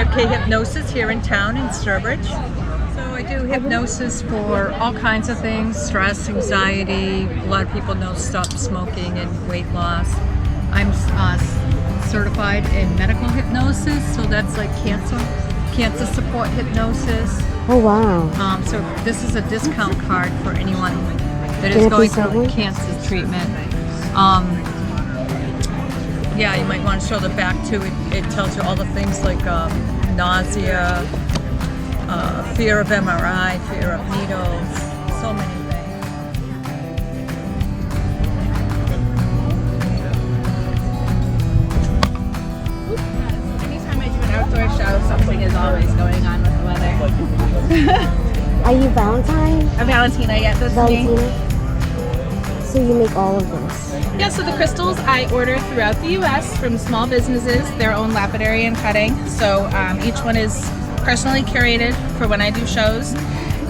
Deb K Hypnosis here in town in Sturbridge. So I do hypnosis for all kinds of things, stress, anxiety. A lot of people know stop smoking and weight loss. I'm certified in medical hypnosis, so that's like cancer support hypnosis. Oh wow. So this is a discount card for anyone that is going through cancer treatment. Yeah, you might want to show the back too. It tells you all the things like nausea, fear of MRI, fear of needles, so many things. Anytime I do an outdoor show, something is always going on with the weather. Are you Valentine? I'm Valentina, yeah, that's me. So you make all of this? Yeah, so the crystals I order throughout the U.S. from small businesses, their own lapidary and cutting. So each one is personally curated for when I do shows.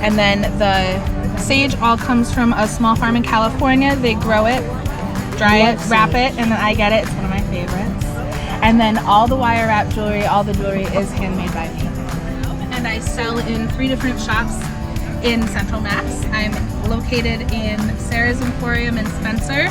And then the sage all comes from a small farm in California. They grow it, dry it, wrap it, and then I get it. It's one of my favorites. And then all the wire wrap jewelry, all the jewelry is handmade by me. And I sell in 3 different shops in Central Mass. I'm located in Sarah's Emporium in Spencer,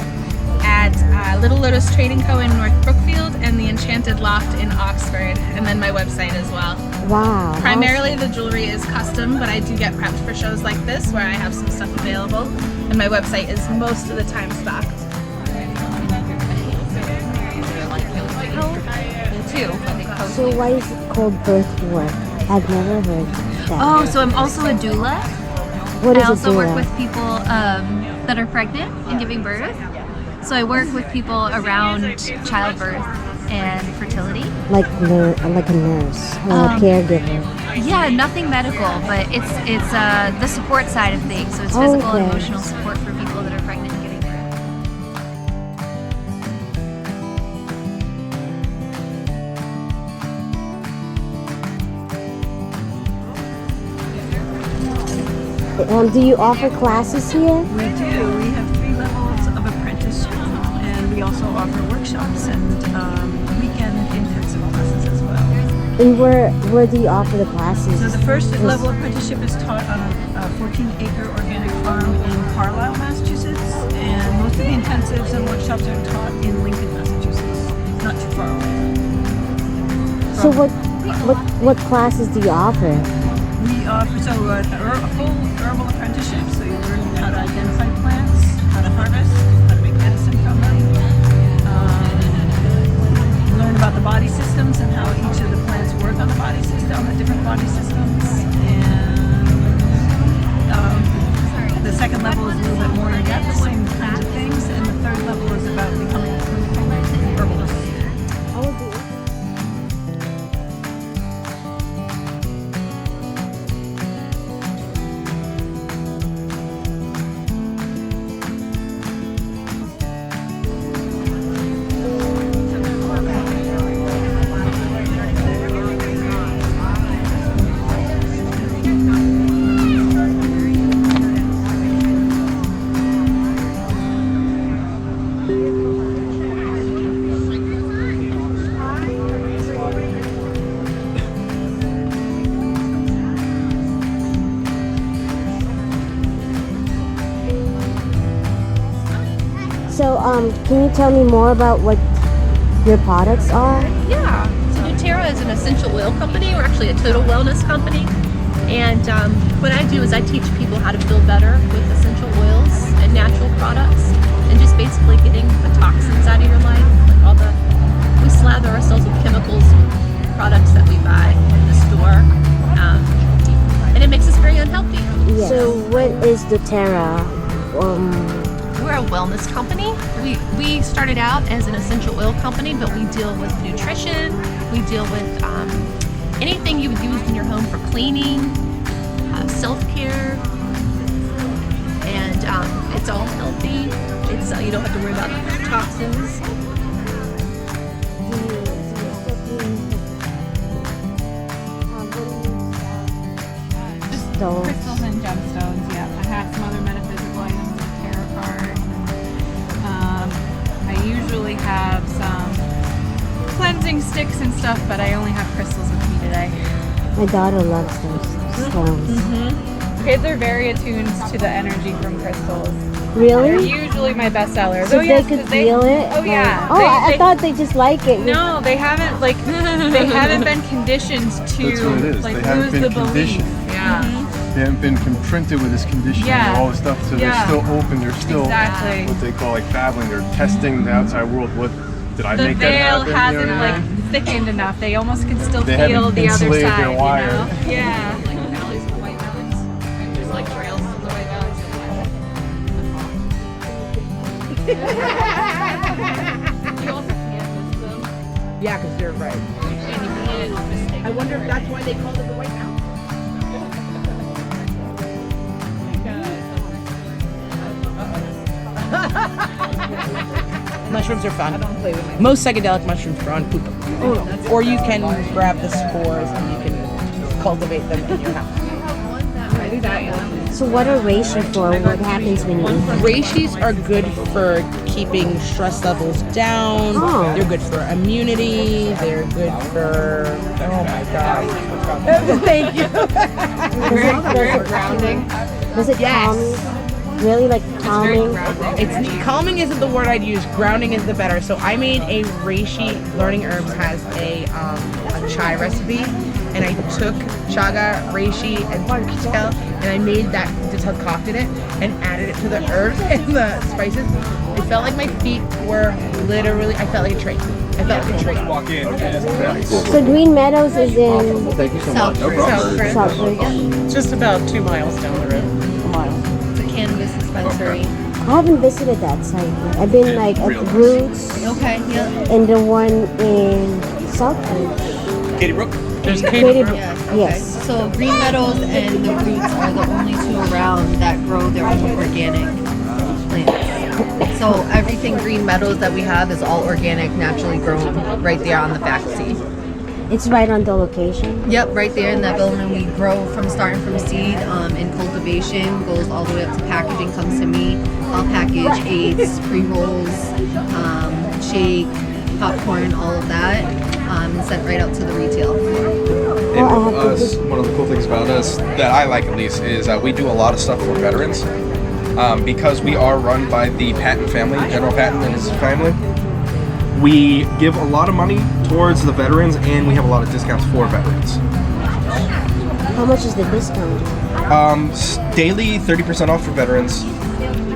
at Little Lotus Trading Co. in North Brookfield, and the Enchanted Loft in Oxford, and then my website as well. Wow. Primarily the jewelry is custom, but I do get prepped for shows like this where I have some stuff available, and my website is most of the time stocked. So why is it called birth work? I've never heard that. Oh, so I'm also a doula. What is I also a doula? work with people that are pregnant and giving birth. So I work with people around childbirth and fertility. Like a nurse or a caregiver. Yeah, nothing medical, but it's the support side of things. So it's physical and emotional support for people that are pregnant and giving birth. Do you offer classes here? We do. We have 3 levels of apprenticeship, and we also offer workshops and weekend intensive classes as well. And where do you offer the classes? So the first level apprenticeship is taught on a 14-acre organic farm in Carlisle, Massachusetts, and most of the intensives and workshops are taught in Lincoln, Massachusetts, not too far away. So what classes do you offer? We offer a full herbal apprenticeship, so you learn how to identify plants, how to harvest, how to make medicine from them, learn about the body systems and how each of the plants work on the body system, the different body systems, and the second level is a little bit more in depth, same kinds of things, and the third level is about becoming a clinical herbalist. So can you tell me more about what your products are? Yeah, so doTERRA is an essential oil company. We're actually a total wellness company. And what I do is I teach people how to feel better with essential oils and natural products, and just basically getting the toxins out of your life. Like we slather ourselves with chemicals, products that we buy in the store, and it makes us very unhealthy. Yes. So what is doTERRA? We're a wellness company. We started out as an essential oil company, but we deal with nutrition. We deal with anything you would use in your home for cleaning, self-care, and it's all healthy. It's you don't have to worry about toxins. Crystals and gemstones, yeah. I have some other metaphysical items, like tarot cards. I usually have some cleansing sticks and stuff, but I only have crystals if needed. today. My daughter loves those stones. Kids are very attuned to the energy from crystals. They're Really? usually my best sellers. So yes, they could 'cause feel it? Oh yeah. Oh, I thought they just like it. No, they haven't they haven't been conditioned to That's what it is. like They haven't lose been the belief. conditioned. Yeah. They haven't been imprinted with this conditioning Yeah. and all this stuff, so Yeah. they're still open. They're still Exactly. what they call like babbling. They're testing the outside world. What did I The make that veil happen? You know hasn't what I mean? thickened enough. They almost can still They feel haven't the other insulated side. their wire. Yeah. Yeah, because they're right. I wonder if that's why they called it the White House. Mushrooms are fun. Most psychedelic mushrooms are on poop. Or you can grab the spores and you can cultivate them in your house. So what are reishi for? What happens when you eat them? Reishis are good for keeping stress levels down. Oh. They're good for immunity. They're good for, oh my God. Thank you. Does it calm you? Really, like calming? It's calming isn't the word I'd use. Grounding is the better. So I made a reishi. Learning Herbs has a chai recipe, and I took chaga, reishi, and magikal, and I made that, just concocted it, and added it to the herbs and the spices. It felt like my feet were literally. I felt like a train. I felt like a train. Walk in. So Green Meadows is in Thank you so much. No problem. Southbridge. Just about 2 miles down the road. A mile. The Cannabis Dispensary. I haven't visited that site. I've been like at the Roots Okay, yeah. and the one in Southbridge. Katie Brook. There's Katie Brook. Yeah, okay. Yes. So Green Meadows and the Roots are the only two around that grow their own organic plants. So everything Green Meadows that we have is all organic, naturally grown, right there on the faculty. It's right on the location. Yep, right there in that building. We grow starting from seed in cultivation, goes all the way up to packaging, comes to me. I'll package aids, pre-rolls, shake, popcorn, all of that, and sent right out to the retail. Well, I have to Us, one of the cool things about us that I like at least is we do a lot of stuff for veterans. Because we are run by the Patton family, General Patton and his family. We give a lot of money towards the veterans, and we have a lot of discounts for veterans. How much is the discount? Daily 30% off for veterans,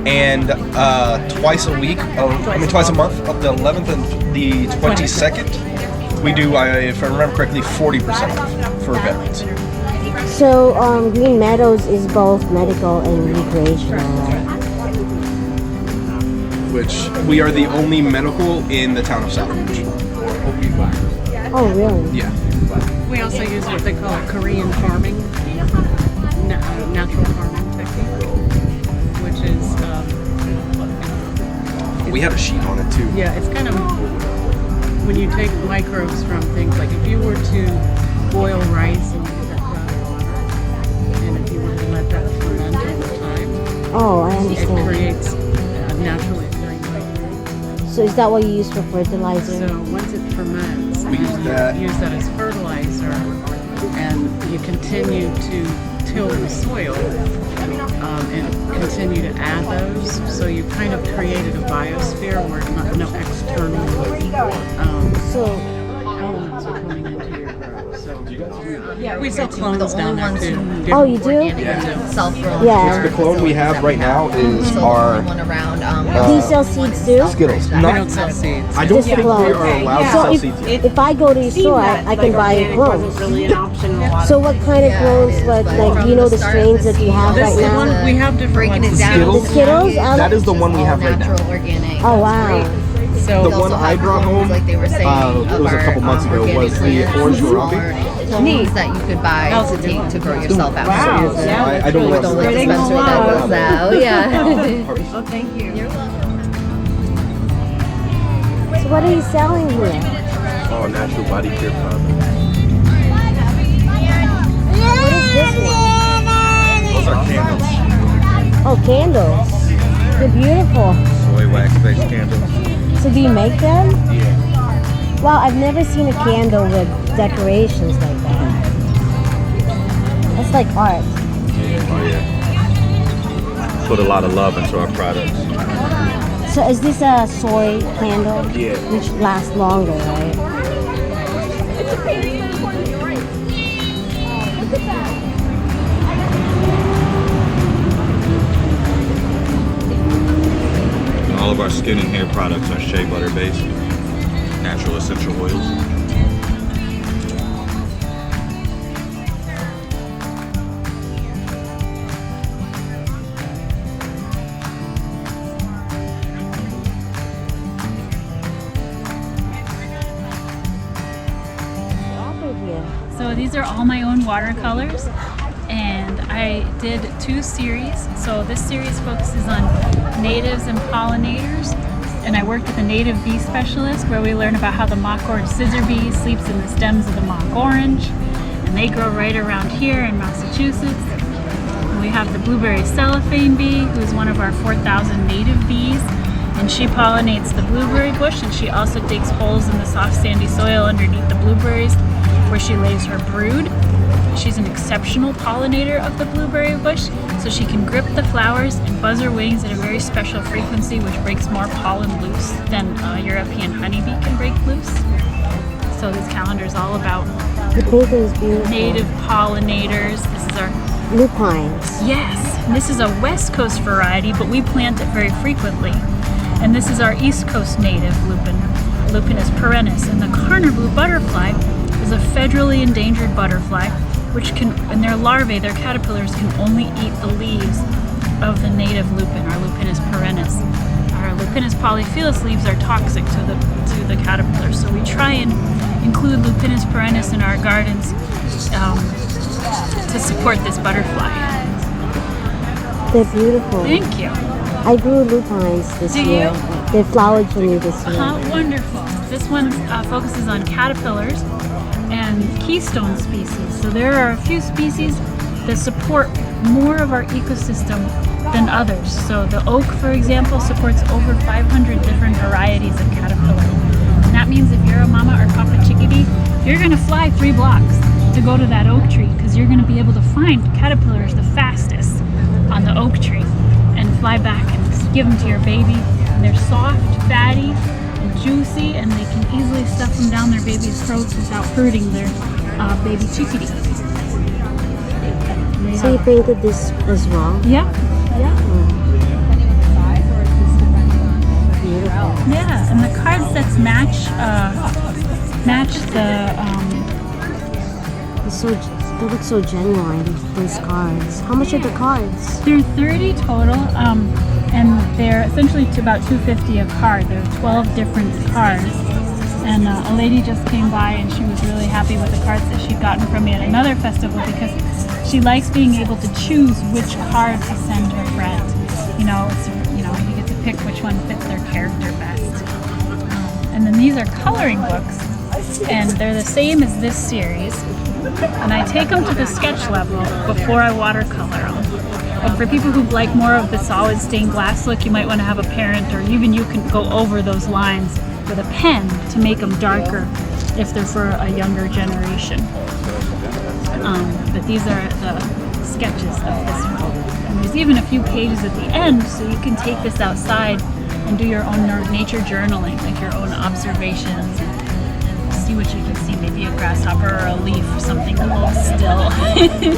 and twice a month, up the 11th and the 22nd, we do, if I remember correctly, 40% off for veterans. So Green Meadows is both medical and recreational, right? Which we are the only medical in the town of Sturbridge. Oh, really? Yeah. We also use what they call Korean farming, natural farming technique, which is, We had a sheet on it too. yeah, it's kind of, when you take microbes from things, like if you were to boil rice and you get that ground water, and if you were to let that ferment over time, Oh, I it understand. creates naturally occurring nitrogen. So is that what you use for fertilizer? So once it ferments, We use that. use that as fertilizer, and you continue to till the soil and continue to add those. So you kind of created a biosphere where no external So elements are coming into your grow. So we sell We're clones the down only there ones too. Oh, you do? organic, self-grown. Yeah. The clone we have right now is So the our only one around. Do you sell seeds too? Skittles. We Not- don't sell seeds. I don't Just think the we clone. are allowed to So sell seeds yet. if I go to your store, I can buy a clone. So what kind of Yeah, clones? it is, What, but like, from do you know the the start, strains the that you have This right is now? one we have different breaking ones. it down. Skittles? The Skittles? That is the one we have right now. Natural, organic. Oh, wow. So The one I brought home, like they were saying, it was a couple months ago, was the orange Harambe. Clones that you could buy to take to grow yourself out. Wow. So I don't With know. the only dispensary that does that. Oh, yeah. oh, thank you. You're welcome. So what are you selling here? Oh, natural body care products. What is this one? Those are candles. Oh, candles. They're beautiful. Soy wax-based candles. So do you make them? Yeah. Wow, I've never seen a candle with decorations like that. That's like art. Oh yeah. Put a lot of love into our products. So is this a soy candle? Yeah. Which lasts longer, right? All of our skin and hair products are shea butter based, natural essential oils. So these are all my own watercolors, and I did 2 series. So this series focuses on natives and pollinators, and I worked with a native bee specialist where we learn about how the mock orange scissor bee sleeps in the stems of the mock orange, and they grow right around here in Massachusetts. And we have the blueberry cellophane bee, who is one of our 4,000 native bees, and she pollinates the blueberry bush, and she also digs holes in the soft sandy soil underneath the blueberries where she lays her brood. She's an exceptional pollinator of the blueberry bush, so she can grip the flowers and buzz her wings at a very special frequency, which breaks more pollen loose than a European honeybee can break loose. So this calendar is all about The paper is beautiful. native pollinators. This is our Lupines. Yes, and this is a West Coast variety, but we plant it very frequently. And this is our East Coast native lupin, Lupinus perennis. And the carner-blue butterfly is a federally endangered butterfly, which can, in their larvae, their caterpillars can only eat the leaves of the native lupin, our Lupinus perennis. Our Lupinus polyphyllus leaves are toxic to the caterpillars, so we try and include Lupinus perennis in our gardens to support this butterfly. They're beautiful. Thank you. I grew lupines this year. They flowered for me this year. Wonderful. This one focuses on caterpillars and keystone species. So there are a few species that support more of our ecosystem than others. So the oak, for example, supports over 500 different varieties of caterpillar. And that means if you're a mama or papa chickadee, you're going to fly 3 blocks to go to that oak tree, because you're going to be able to find caterpillars the fastest on the oak tree and fly back and give them to your baby. And they're soft, fatty, and juicy, and they can easily stuff them down their baby's throats without hurting their baby chickadee. So you painted this as well? Yeah. Beautiful. Yeah, and the card sets match the. They look so genuine, these cards. How much are the cards? There are 30 total, and they're essentially to about $2.50 a card. There are 12 different cards, and a lady just came by and she was really happy with the cards that she'd gotten from me at another festival, because she likes being able to choose which card to send her friend. You get to pick which one fits their character best. And then these are coloring books, and they're the same as this series. And I take them to the sketch level before I watercolor them. And for people who like more of the solid stained glass look, you might want to have a parent, or even you can go over those lines with a pen to make them darker if they're for a younger generation. But these are the sketches of this one. And there's even a few pages at the end, so you can take this outside and do your own nature journaling, like your own observations, and see what you can see, maybe a grasshopper or a leaf or something a little still.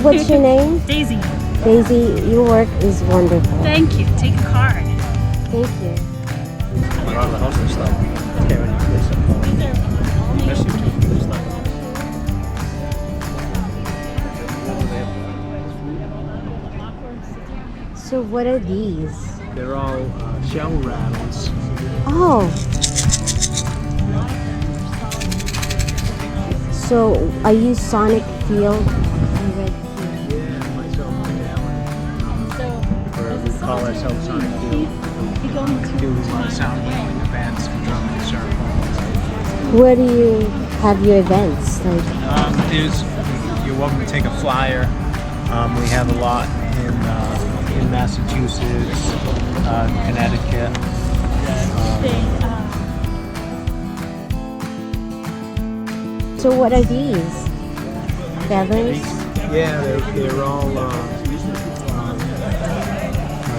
What's your name? Daisy. Daisy, your work is wonderful. Thank you. Take a card. Thank you. Around the house and stuff. Okay, when you play some miss you too. Stuff. So what are these? They're all shell rattles. Oh. So I use Sonic Field. I read here. Yeah, myself and Alan. We call ourselves Sonic Field. We do sound healing events and drum and circle. Where do you have your events? You're welcome to take a flyer. We have a lot in Massachusetts, Connecticut. So what are these? Feathers? Yeah, they're all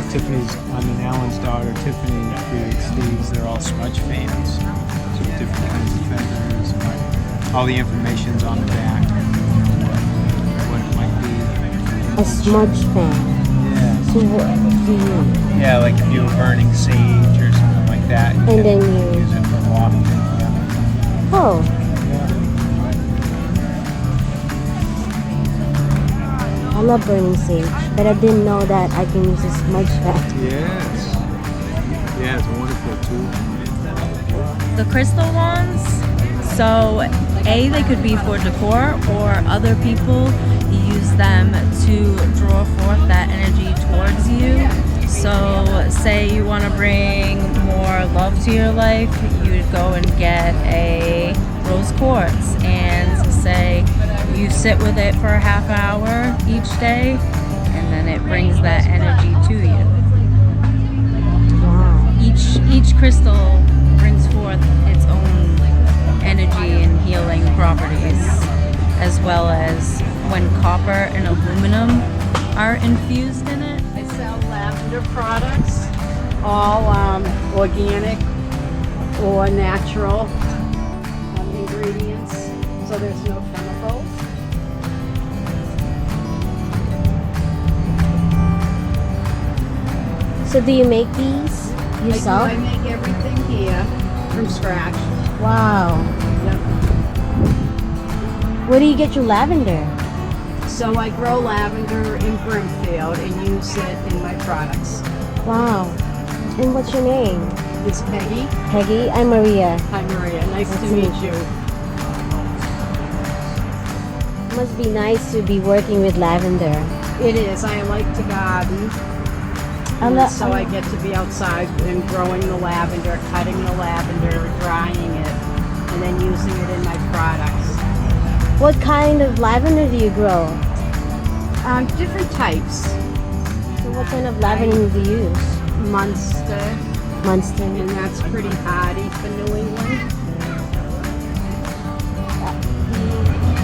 Tiffany's, Alan's daughter, Tiffany creates these. They're all smudge fans. So different kinds of feathers. And all the information's on the back. What it might be. A smudge fan. Yeah. So what do you? Yeah, like if you were burning sage or something like that. And then you use it for wafting. Yeah. Oh. I love burning sage, but I didn't know that I can use a smudge fan. Yes. Yeah, it's a wonderful tool. The crystal ones, so they could be for decor, or other people use them to draw forth that energy towards you. So say you want to bring more love to your life, you'd go and get a rose quartz and say you sit with it for a half hour each day, and then it brings that energy to you. Wow. Each crystal brings forth its own energy and healing properties, as well as when copper and aluminum are infused in it. I sell lavender products, all organic or natural ingredients, so there's no chemicals. So do you make these yourself? I make everything here from scratch. Wow. Yep. Where do you get your lavender? So I grow lavender in Brimfield and use it in my products. Wow. And what's your name? It's Peggy. Peggy. I'm Maria. Hi Maria, nice to meet you. It must be nice to be working with lavender. It is. I like to garden. So I get to be outside and growing the lavender, cutting the lavender, drying it, and then using it in my products. What kind of lavender do you grow? Different types. So what kind of lavender do you use? Munster. Munster. And that's pretty hardy for New England.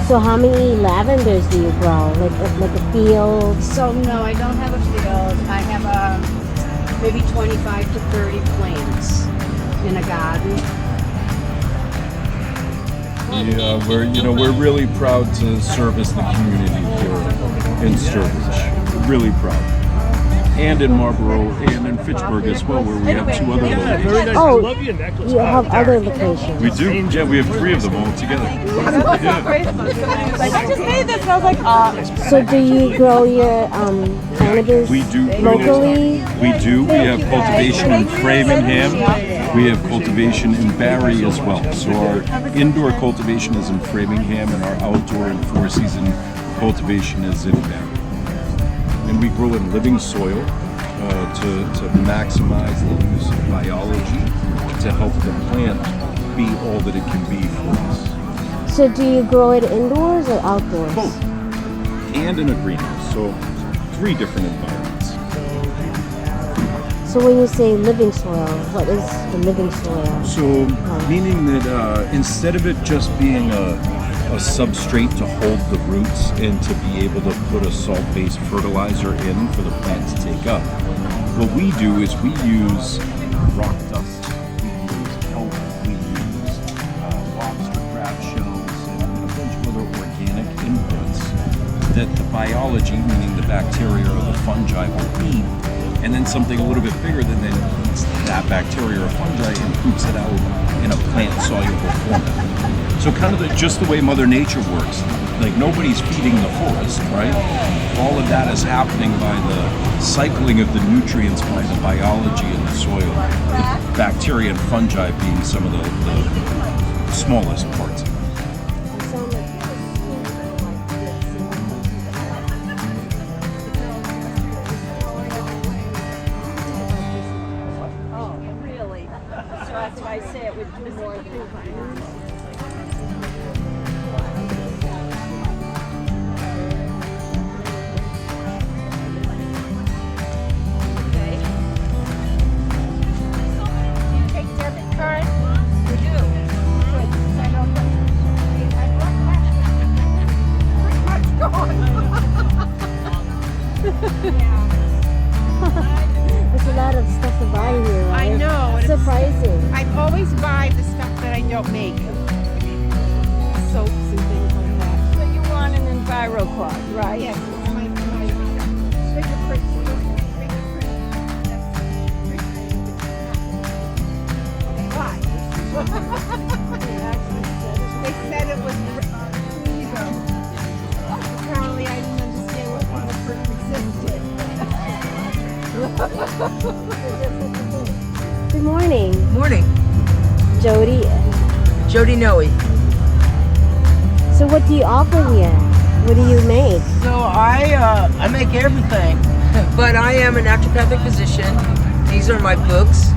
So how many lavenders do you grow? Like a field? So no, I don't have a field. I have maybe 25 to 30 plants in a garden. Yeah, we're really proud to service the community here in Sturbridge. Really proud. And in Marlborough and in Fitchburg as well, where we have 2 other locations. Very nice. Oh, I love your necklace. you have other locations. We do. Yeah, we have 3 of them all together. So do you grow your cannabis We do. locally? We do. We have cultivation in Framingham. We have cultivation in Barrie as well. So our indoor cultivation is in Framingham, and our outdoor and 4-season cultivation is in Barrie. And we grow in living soil to maximize the use of biology to help the plant be all that it can be for us. So do you grow it indoors or outdoors? Both. And in a greenhouse. So 3 different environments. So when you say living soil, what is the living soil? So meaning that instead of it just being a substrate to hold the roots and to be able to put a salt-based fertilizer in for the plant to take up, what we do is we use rock dust, we use kelp, we use lobster crab shells, and a bunch of other organic inputs that the biology, meaning the bacteria or the fungi, will eat, and then something a little bit bigger than then eats that bacteria or fungi and poops it out in a plant-soluble format. So kind of just the way Mother Nature works. Like nobody's feeding the forest, right? All of that is happening by the cycling of the nutrients by the biology in the soil. The bacteria and fungi being some of the smallest parts of it. Oh, really? So that's why I say it would do more than don't make soaps and things like that. So you want an EnviroCloth, right? Yes, it's my fingerprints. Why? They said it was. Apparently, I didn't understand what fingerprint existed. Good morning. Morning. Jody Noe. So what do you offer here? What do you make? So I make everything, but I am a naturopathic physician. These are my books.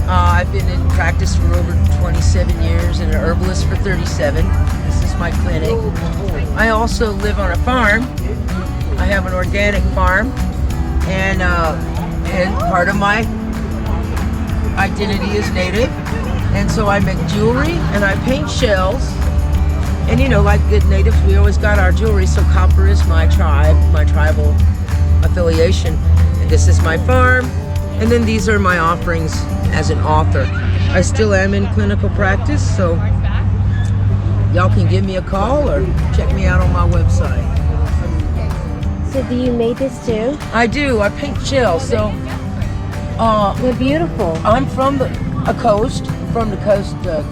I've been in practice for over 27 years and an herbalist for 37. This is my clinic. I also live on a farm. I have an organic farm, and part of my identity is native. And so I make jewelry and I paint shells. And you know, like good natives, we always got our jewelry. So copper is my tribe, my tribal affiliation. And this is my farm. And then these are my offerings as an author. I still am in clinical practice, so y'all can give me a call or check me out on my website. So do you make this too? I do. I paint shells. So they're beautiful. I'm from the coast,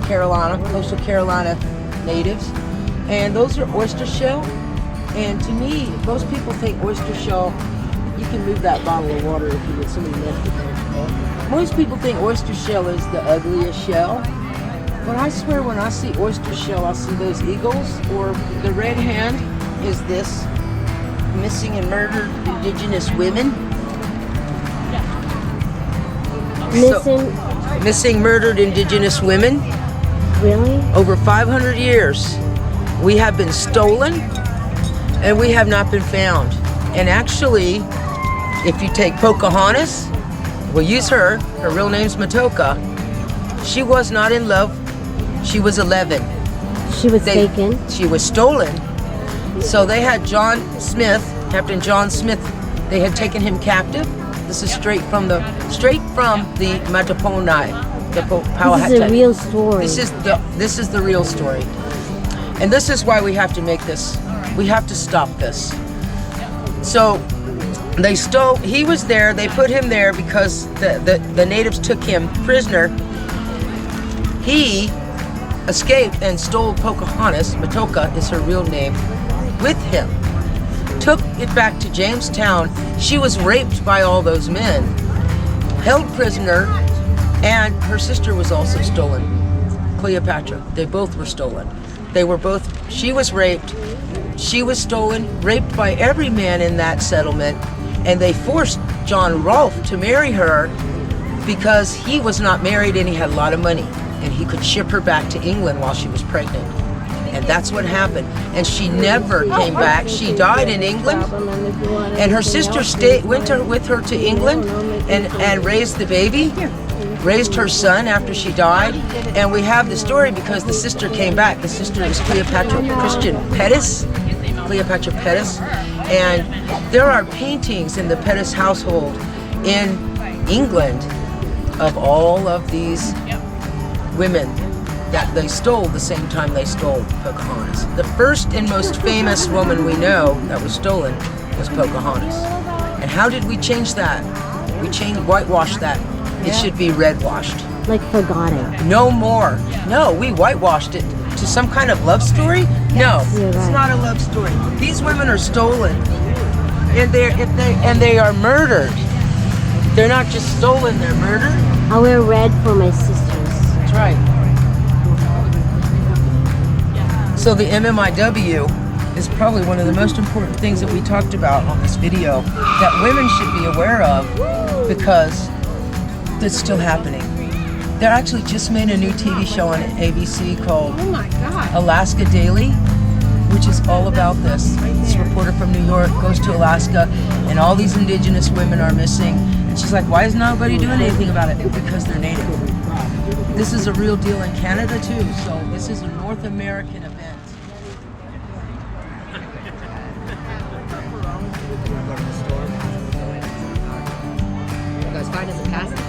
Carolina, coastal Carolina natives, and those are oyster shell. And to me, most people think oyster shell. You can move that bottle of water if you get somebody left it there. Most people think oyster shell is the ugliest shell, but I swear when I see oyster shell, I see those eagles, or the red hand is this missing and murdered indigenous women. Missing murdered indigenous women. Really? Over 500 years. We have been stolen and we have not been found. And actually, if you take Pocahontas, we'll use her real name's Matoka. She was not in love. She was 11. She was taken. She was stolen. So they had Captain John Smith, they had taken him captive. This is straight from the Mataponai, the Powhatan. This is a real story. This is the real story. And this is why we have to make this. We have to stop this. So they stole, he was there, they put him there because the natives took him prisoner. He escaped and stole Pocahontas, Matoka is her real name, with him. Took it back to Jamestown. She was raped by all those men, held prisoner, and her sister was also stolen, Cleopatra. They both were stolen. She was raped, she was stolen, raped by every man in that settlement, and they forced John Rolfe to marry her because he was not married and he had a lot of money and he could ship her back to England while she was pregnant. And that's what happened. And she never came back. She died in England, and her sister went with her to England and raised the baby, raised her son after she died. And we have the story because the sister came back. The sister is Cleopatra Pettis. And there are paintings in the Pettis household in England of all of these women that they stole the same time they stole Pocahontas. The first and most famous woman we know that was stolen was Pocahontas. And how did we change that? We whitewashed that. It should be red-washed. Like forgotten. No more. No, we whitewashed it to some kind of love story? No, it's not a love story. These women are stolen, and they are murdered. They're not just stolen, they're murdered. I wear red for my sisters. That's right. So the MMIW is probably one of the most important things that we talked about on this video that women should be aware of because it's still happening. They actually just made a new TV show on ABC called Alaska Daily, which is all about this. This reporter from New York goes to Alaska and all these indigenous women are missing. And she's like, why is nobody doing anything about it? Because they're native. This is a real deal in Canada too, so this is a North American event. You guys find us a passenger.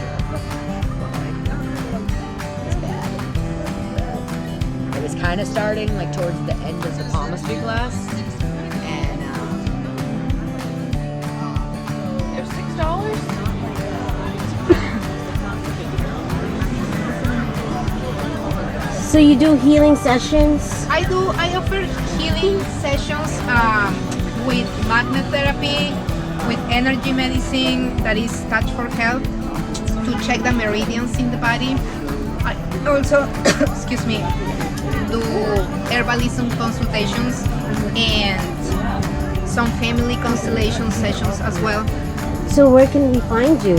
kind of starting like towards the end of the palmistry class. And they're $6. So you do healing sessions? I offer healing sessions with magnet therapy, with energy medicine that is touch for health to check the meridians in the body. I also, excuse me, do herbalism consultations and some family constellation sessions as well. So where can we find you?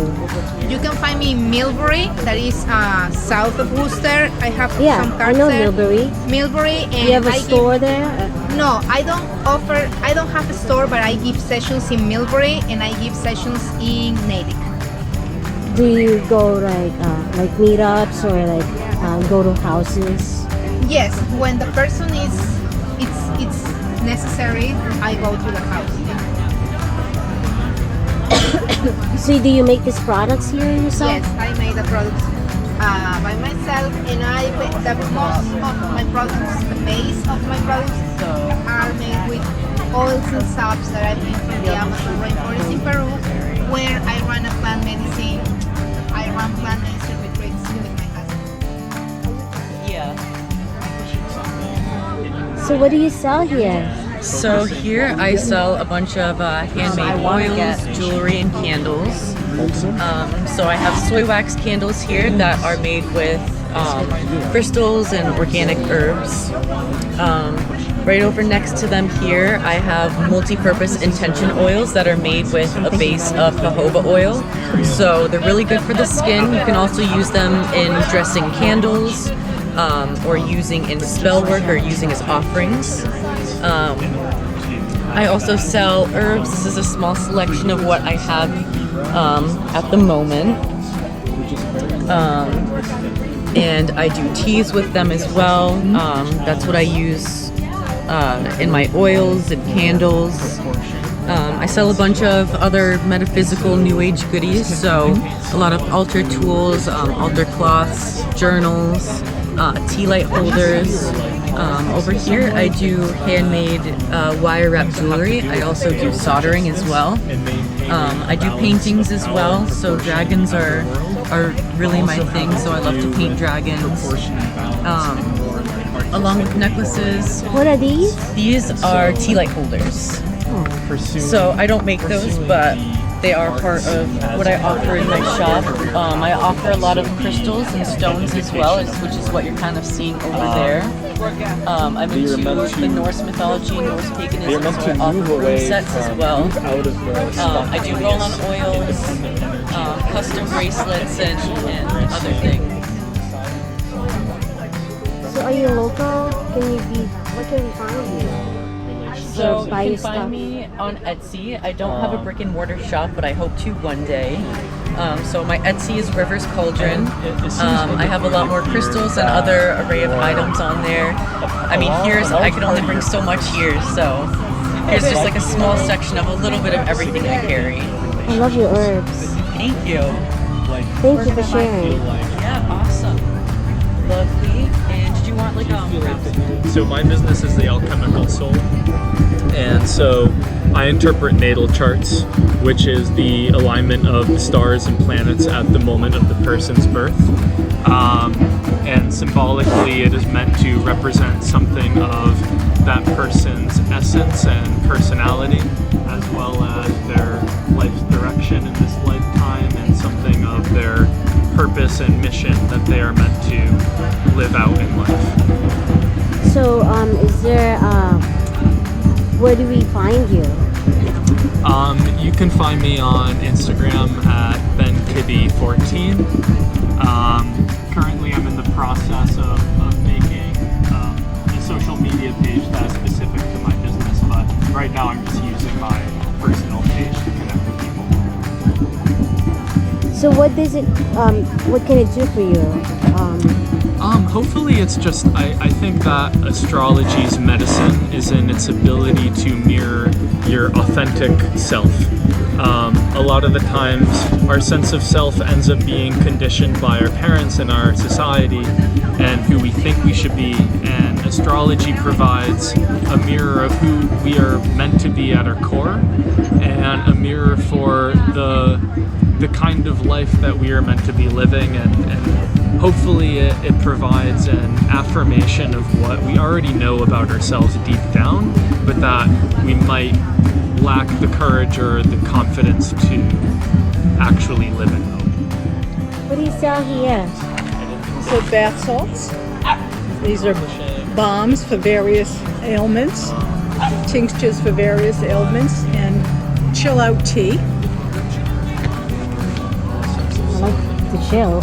You can find me in Millbury, that is south of Worcester. I have some I cards know there. Millbury. Millbury, and You have a store there? No, I don't have a store, but I give sessions in Millbury and I give sessions in Natick. Do you go like meetups or like go to houses? Yes, when the person it's necessary, I go to the house. So do you make these products here yourself? Yes, I make the products by myself, and the most of my products, the base of my products, are made with oils and soaps that I bring from the Amazon rainforest in Peru, where I run a plant medicine. I run plant medicine retreats with my husband. Yeah. So what do you sell here? So here I sell a bunch of handmade oils, jewelry, and candles. So I have soy wax candles here that are made with crystals and organic herbs. Right over next to them here, I have multi-purpose intention oils that are made with a base of jojoba oil. So they're really good for the skin. You can also use them in dressing candles, or using in spell work, or using as offerings. I also sell herbs. This is a small selection of what I have at the moment. And I do teas with them as well. That's what I use in my oils and candles. I sell a bunch of other metaphysical new age goodies, so a lot of altar tools, altar cloths, journals, tea light holders. Over here I do handmade wire wrap jewelry. I also do soldering as well. I do paintings as well, so dragons are really my thing, so I love to paint dragons. Along with necklaces. What are these? These are tea light holders. So I don't make those, but they are part of what I offer in my shop. I offer a lot of crystals and stones as well, which is what you're kind of seeing over there. I'm into the Norse mythology, Norse paganism, so I offer room sets as well. I do roll-on oils, custom bracelets, and other things. So are you local? Where can we find you? So you can find me on Etsy. I don't have a brick and mortar shop, but I hope to one day. So my Etsy is Rivers Cauldron. I have a lot more crystals and other array of items on there. I mean, I can only bring so much here, so here's just like a small section of a little bit of everything I carry. I love your herbs. Thank you. Thank you for sharing. Yeah, awesome. Lovely. And did you want like So my business is the Alchemical Soul, and so I interpret natal charts, which is the alignment of the stars and planets at the moment of the person's birth. And symbolically it is meant to represent something of that person's essence and personality, as well as their life's direction in this lifetime, and something of their purpose and mission that they are meant to live out in life. So is there where do we find you? You can find me on Instagram at benkibby14. Currently I'm in the process of making a social media page that's specific to my business, but right now I'm just using my personal page to connect with people. So what does it what can it do for you? Hopefully it's just, I think that astrology's medicine is in its ability to mirror your authentic self. A lot of the times our sense of self ends up being conditioned by our parents and our society and who we think we should be, and astrology provides a mirror of who we are meant to be at our core, and a mirror for the kind of life that we are meant to be living, and hopefully it provides an affirmation of what we already know about ourselves deep down, but that we might lack the courage or the confidence to actually live it. What do you sell here? So bath salts. These are balms for various ailments, tinctures for various ailments, and chill out tea. I like to chill.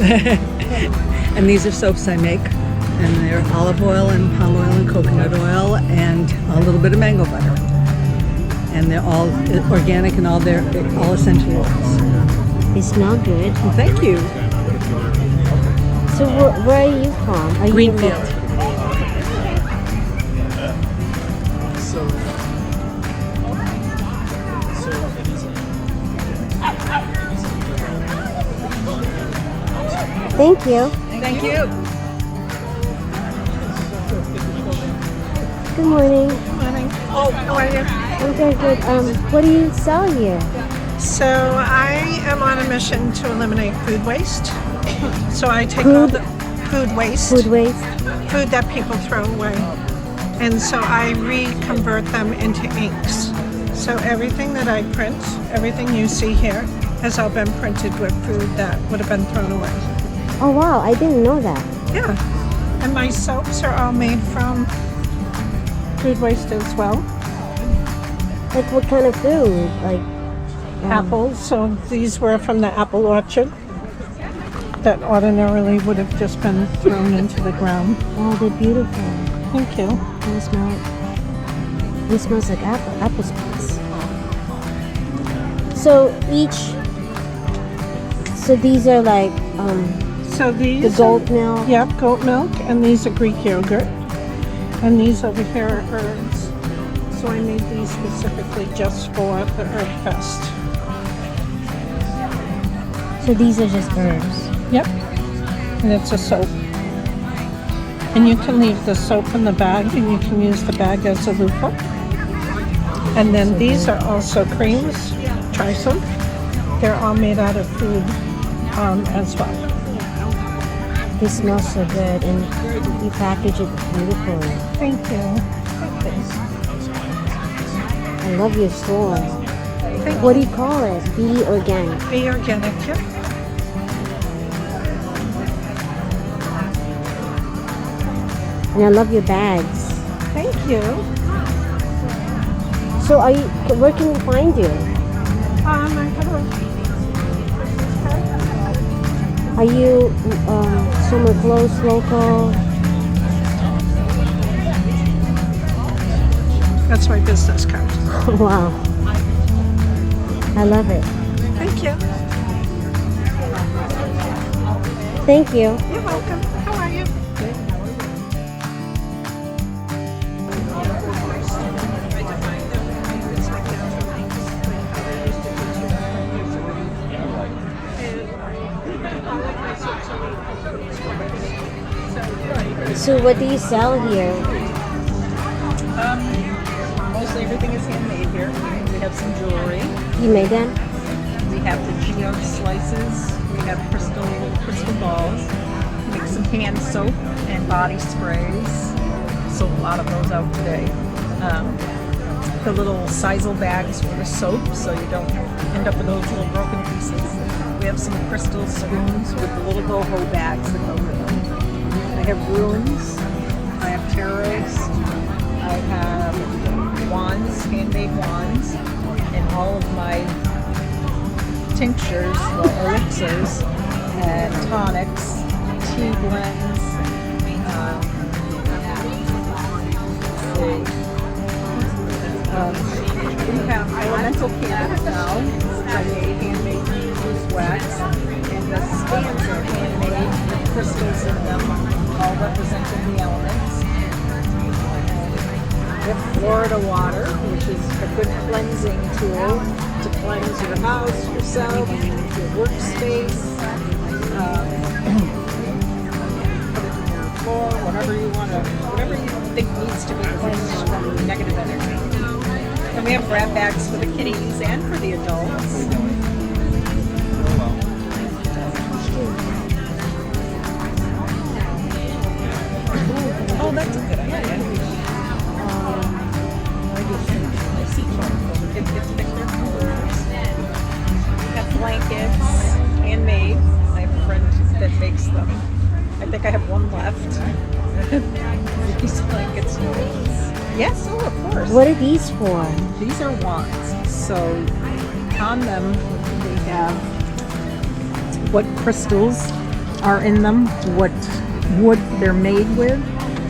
And these are soaps I make, and they're olive oil and palm oil and coconut oil and a little bit of mango butter. And they're all organic and all essential oils. They smell good. Well, thank you. So where are you from? Are Greenfield. Thank you. Thank you. Good morning. Good morning. Oh, how are you? I'm good, good. What do you sell here? So I am on a mission to eliminate food waste. So I take all the food waste. Food waste? Food that people throw away. And so I reconvert them into inks. So everything that I print, everything you see here, has all been printed with food that would have been thrown away. Oh wow, I didn't know that. Yeah. And my soaps are all made from food waste as well. Like what kind of food? Like apples. So these were from the apple orchard that ordinarily would have just been thrown into the ground. Oh, they're beautiful. Thank you. They smell. It smells like apple spice. So so these are like so these the goat milk. Yep, goat milk, and these are Greek yogurt, and these over here are herbs. So I made these specifically just for the Herb Fest. So these are just herbs. Yep, and it's a soap. And you can leave the soap in the bag, and you can use the bag as a loofah. And then these are also creams. Try some. They're all made out of food as well. They smell so good, and you package it beautifully. Thank you. I love your store. What do you call it? Be Organic. Be Organic, yeah. And I love your bags. Thank you. So where can we find you? I have Are you somewhere close, local? That's my business card. Wow. I love it. Thank you. Thank you. You're welcome. How are you? So what do you sell here? Mostly everything is handmade here. We have some jewelry. You made them? We have the geode slices. We have crystal balls. We make some hand soap and body sprays. Sold a lot of those out today. The little sisal bags for the soap, so you don't end up with those little broken pieces. We have some crystal spoons with the little boho bags that go with them. I have runes. I have tarots. I have wands, handmade wands, and all of my tinctures, elixirs, and tonics, tea blends. We have elemental candles now. I made handmade loose wax, and the stands are handmade with crystals in them, all representing the elements. We have Florida water, which is a good cleansing tool to cleanse your house, yourself, your workspace. Put it in your for, whatever you think needs to be cleansed from negative energy. And we have grab bags for the kitties and for the adults. Oh, that's a good idea. We have blankets, handmade. I have a friend that makes them. I think I have one left. These blankets. Yes, oh, of course. What are these for? These are wands. So on them they have what crystals are in them, what wood they're made with,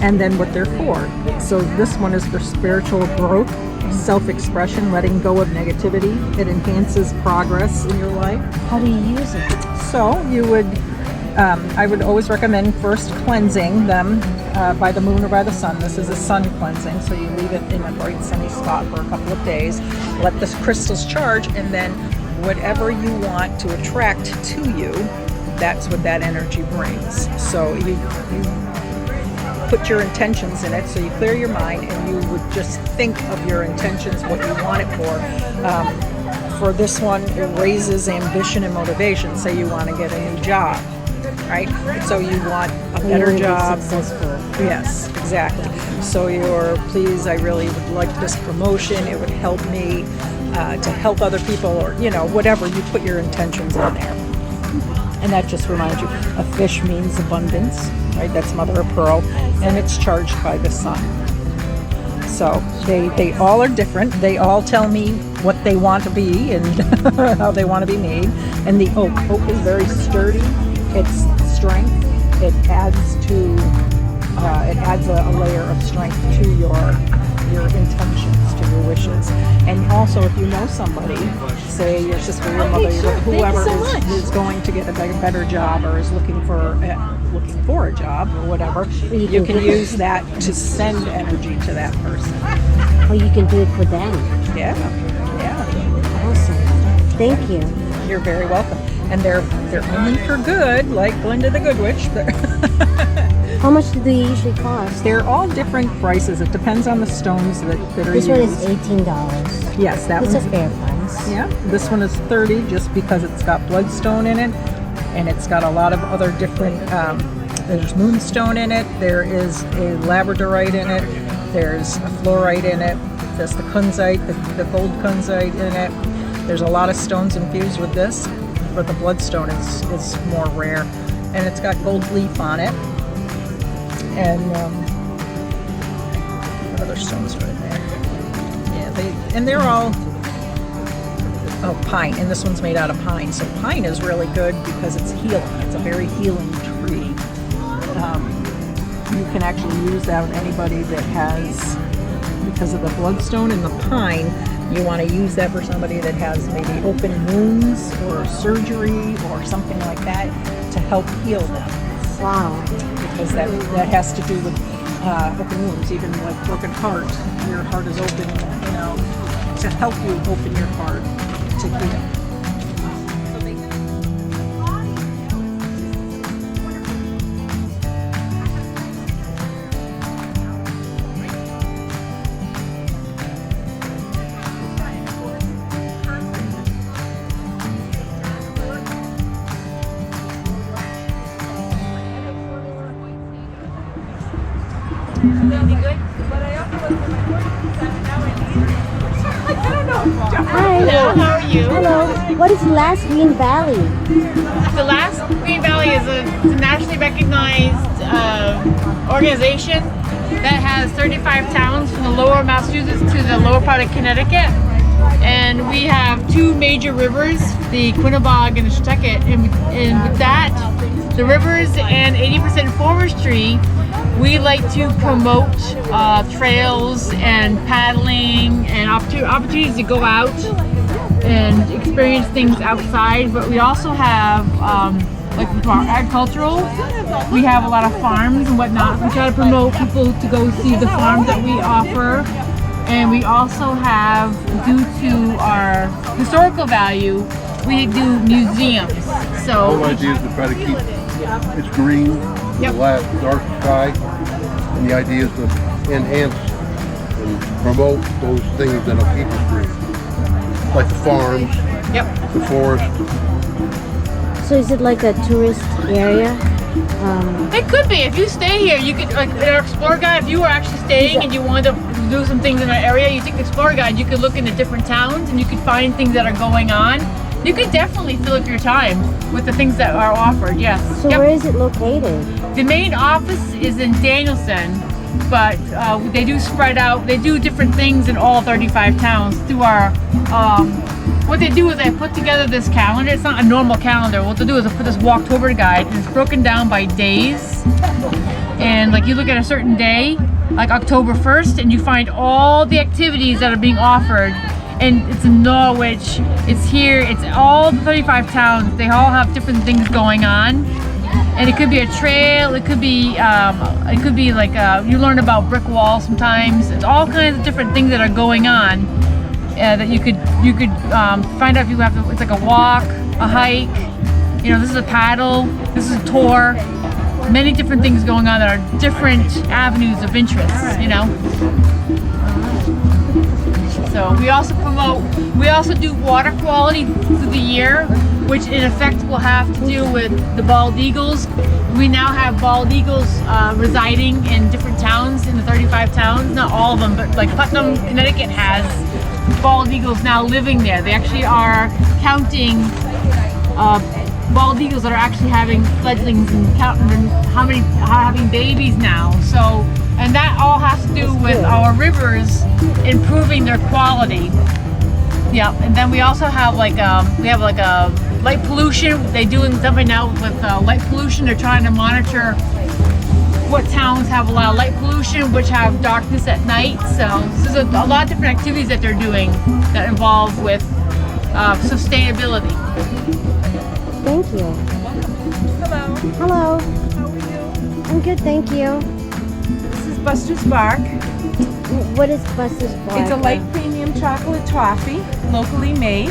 and then what they're for. So this one is for spiritual growth, self-expression, letting go of negativity. It enhances progress in your life. How do you use it? So you would, I would always recommend first cleansing them by the moon or by the sun. This is a sun cleansing, so you leave it in a bright sunny spot for a couple of days. Let the crystals charge, and then whatever you want to attract to you, that's what that energy brings. So you put your intentions in it, so you clear your mind and you would just think of your intentions, what you want it for. For this one, it raises ambition and motivation. Say you want to get a new job, right? So you want a better job. Successful. Yes, exactly. So please, I really would like this promotion. It would help me to help other people, or whatever. You put your intentions in there. And that just reminds you, a fish means abundance, right? That's mother of pearl, and it's charged by the sun. So they all are different. They all tell me what they want to be and how they want to be made. And the oak is very sturdy. It's strength. It adds a layer of strength to your intentions, to your wishes. And also, if you know somebody, say your sister, your mother, whoever is going to get a better job or is looking for a job or whatever, you can use that to send energy to that person. Or you can do it for them. Yeah. Awesome. Thank you. You're very welcome. And they're only for good, like Glinda the Good Witch. How much do they usually cost? They're all different prices. It depends on the stones that are used. This one is $18. Yes, that one's a fair price. Yeah, this one is $30 just because it's got bloodstone in it, and it's got a lot of other different. There's moonstone in it. There is a labradorite in it. There's a fluorite in it. There's the kunzite, the gold kunzite in it. There's a lot of stones infused with this, but the bloodstone is more rare, and it's got gold leaf on it. And what other stones are in there? Yeah, they're all pine, and this one's made out of pine. So pine is really good because it's healing. It's a very healing tree. You can actually use that with anybody that has, because of the bloodstone and the pine, you want to use that for somebody that has maybe open wounds or surgery or something like that to help heal them. Wow. Because that has to do with open wounds, even like broken heart. Your heart is open, to help you open your heart to heal. Hi. Hello, how are you? Hello. What is Last Green Valley? The Last Green Valley is a nationally recognized organization that has 35 towns from the lower Massachusetts to the lower part of Connecticut. And we have two major rivers, the Quinnebog and the Shetucket. And with that, the rivers and 80% forestry, we like to promote trails and paddling and opportunities to go out and experience things outside. But we also have, like for our agricultural, we have a lot of farms and whatnot. We try to promote people to go see the farms that we offer. And we also have, due to our historical value, we do museums. So the whole idea is to try to keep it's green, the dark sky, and the idea is to enhance and promote those things that'll keep us green, like the farms, the forest. So is it like a tourist area? It could be. If you stay here, you could, like in our Explore Guide, if you were actually staying and you wanted to do some things in our area, you take the Explore Guide, you could look into different towns and you could find things that are going on. You could definitely fill up your time with the things that are offered, yes. So where is it located? The main office is in Danielson, but they do spread out. They do different things in all 35 towns through our, what they do is they put together this calendar. It's not a normal calendar. What they do is they put this Walktober guide, and it's broken down by days. And like you look at a certain day, like October 1st, and you find all the activities that are being offered. And it's in Norwich, it's here, it's all the 35 towns. They all have different things going on. And it could be a trail, it could be like you learn about brick walls sometimes. It's all kinds of different things that are going on that you could find out if you have to. It's like a walk, a hike. You know, this is a paddle, this is a tour. Many different things going on that are different avenues of interest. You know. So we also do water quality through the year, which in effect will have to do with the bald eagles. We now have bald eagles residing in different towns, in the 35 towns, not all of them, but like Putnam, Connecticut has bald eagles now living there. They actually are counting bald eagles that are actually having fledglings and counting having babies now. So, and that all has to do with our rivers improving their quality. Yeah, and then we also have like a light pollution. They're doing something now with light pollution. They're trying to monitor what towns have a lot of light pollution, which have darkness at night. So there's a lot of different activities that they're doing that involve with sustainability. Thank you. Hello. Hello. How are you? I'm good, thank you. This is Buster's Bark. What is Buster's Bark? It's a light premium chocolate toffee, locally made.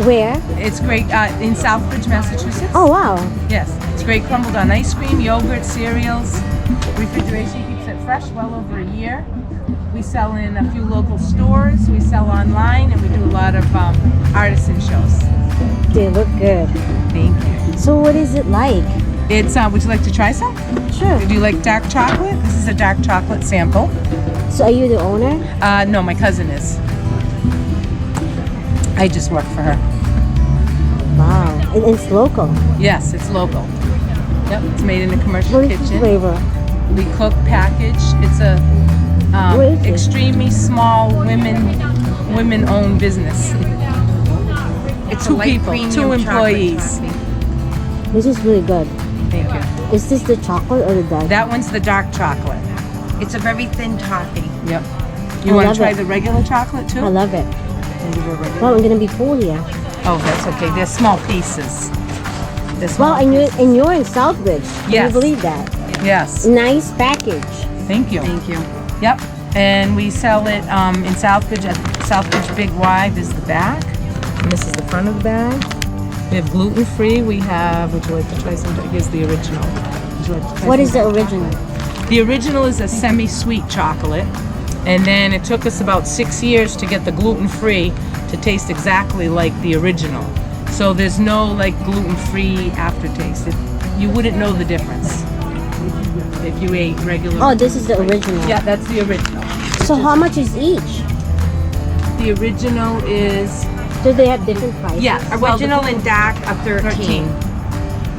Where? It's great in Southbridge, Massachusetts. Oh, wow. Yes, it's great crumbled on ice cream, yogurt, cereals. Refrigeration keeps it fresh well over a year. We sell in a few local stores, we sell online, and we do a lot of artisan shows. They look good. Thank you. So what is it like? It's, would you like to try some? Sure. Do you like dark chocolate? This is a dark chocolate sample. So are you the owner? No, my cousin is. I just work for her. Wow. And it's local? Yes, it's local. Yep, it's made in a commercial What is kitchen. the flavor? We cook, package. It's a extremely small women-owned business. It's two people, two employees. This is really good. Thank you. Is this the chocolate or the dark? That one's the dark chocolate. It's a very thin toffee. Yep. I You want love to try it. the regular chocolate too? I love it. Well, Well, I'm gonna be full here. oh, that's okay. They're small pieces. They're small Well, and you're in Southbridge. Can Yes. you believe that? Yes. Nice package. Thank you. Thank you. Yep. And we sell it in Southbridge at Southbridge Big Y. This is the back. And this is the front of the bag. We have gluten-free. We have, would you like to try some? Here's the original. Would you like to try What some? is the original? The original is a semi-sweet chocolate. And then it took us about 6 years to get the gluten-free to taste exactly like the original. So there's no like gluten-free aftertaste. You wouldn't know the difference if you ate regular. Oh, this is the original. Yeah, that's the original. So how much is each? The original is... Do they have different prices? Yeah, original and dark are 13.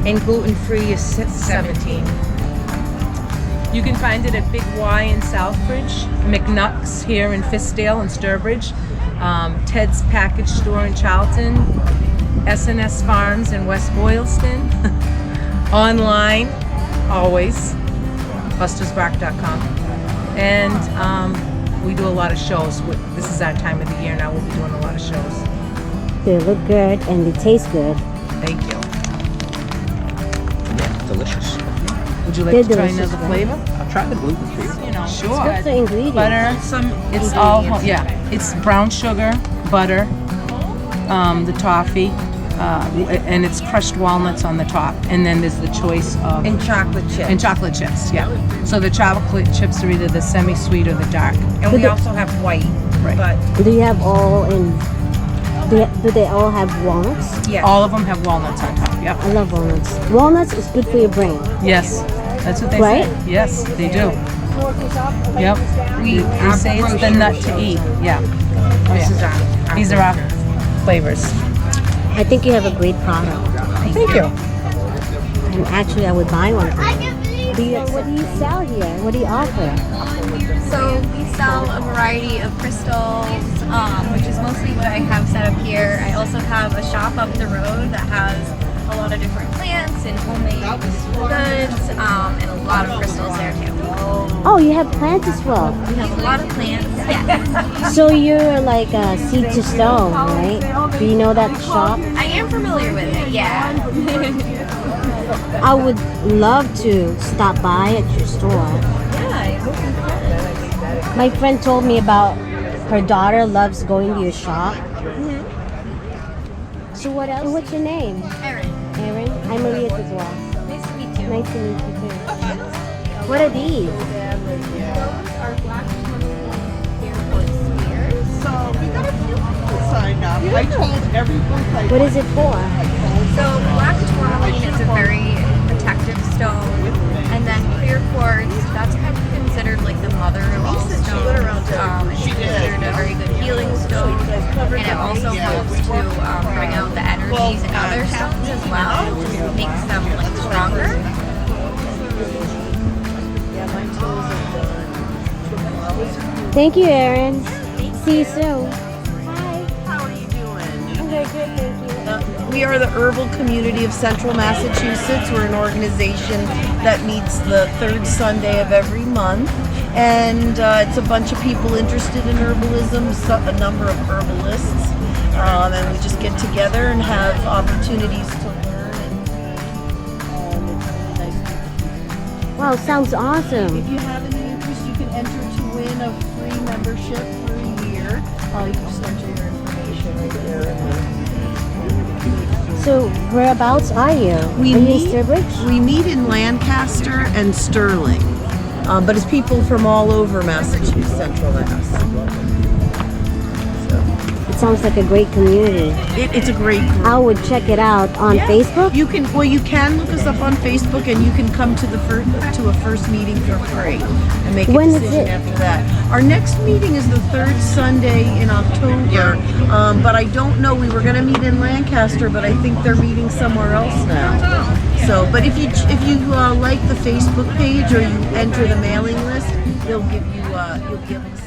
And gluten-free is 17. You can find it at Big Y in Southbridge, McNuck's here in Fiskdale and Sturbridge, Ted's Package Store in Charlton, S&S Farms in West Boylston, online, always, bustersbark.com. And we do a lot of shows. This is our time of the year now. We'll be doing a lot of shows. They look good and they taste good. Thank you. Yeah, delicious. Would you like They're to try delicious, another right? flavor? I'll try the gluten-free. You know, sure. What's the ingredients? Butter, it's all, yeah, it's brown sugar, butter, the toffee, and it's crushed walnuts on the top. And then there's the choice of And chocolate chips. And chocolate chips, yeah. So the chocolate chips are either the semi-sweet or the dark. And we also have white. Right. But Do you have all in? Do they all have walnuts? yeah, all of them have walnuts on top. Yep. I love walnuts. Walnuts is good for your brain. Yes, that's what they Right? say. Yes, they do. Yep. They say it's the nut to eat. Yeah. Oh, yeah. These are our flavors. I think you have a great product. Thank you. And actually, I would buy one from you. What do you sell here? What do you offer? So we sell a variety of crystals, which is mostly what I have set up here. I also have a shop up the road that has a lot of different plants and homemade goods, and a lot of crystals there too. Oh, you have plants as well. We have a lot of plants, yes. So you're like seed to stone, right? Do you know that shop? I am familiar with it, yeah. I would love to stop by at your store. Yeah, I hope you can. My friend told me about her daughter loves going to your shop. So what else? What's your name? Erin. Erin. I'm Maria as well. Nice to meet you. Nice to meet you too. What are these? Those are black barefoot spears. So we got a few people signed up. I told every booth I What is it for? So black tourmaline is a very protective stone, and then clear quartz, that's kind of considered like the mother of all stones. It's considered a very good healing stone, and it also helps to bring out the energies in other stones as well. It just makes them like stronger. Thank you, Erin. See you soon. How are you doing? I'm very good, thank you. We are the Herbal Community of Central Massachusetts. We're an organization that meets the third Sunday of every month. And it's a bunch of people interested in herbalism, a number of herbalists. And we just get together and have opportunities to learn and it's really nice. Wow, sounds awesome. If you have any interest, you can enter to win a free membership for a year. You can just enter your information right there. So whereabouts are you? Are you in Sturbridge? We meet in Lancaster and Sterling, but it's people from all over Massachusetts, Central Mass. It sounds like a great community. It's a great group. I would check it out on Yeah. Facebook. You can look us up on Facebook, and you can come to a first meeting for free and make a When is decision it? after that. Our next meeting is the third Sunday in October, but I don't know. We were going to meet in Lancaster, but I think they're meeting somewhere else now. So, but if you like the Facebook page or you enter the mailing list, they'll give you you'll be able to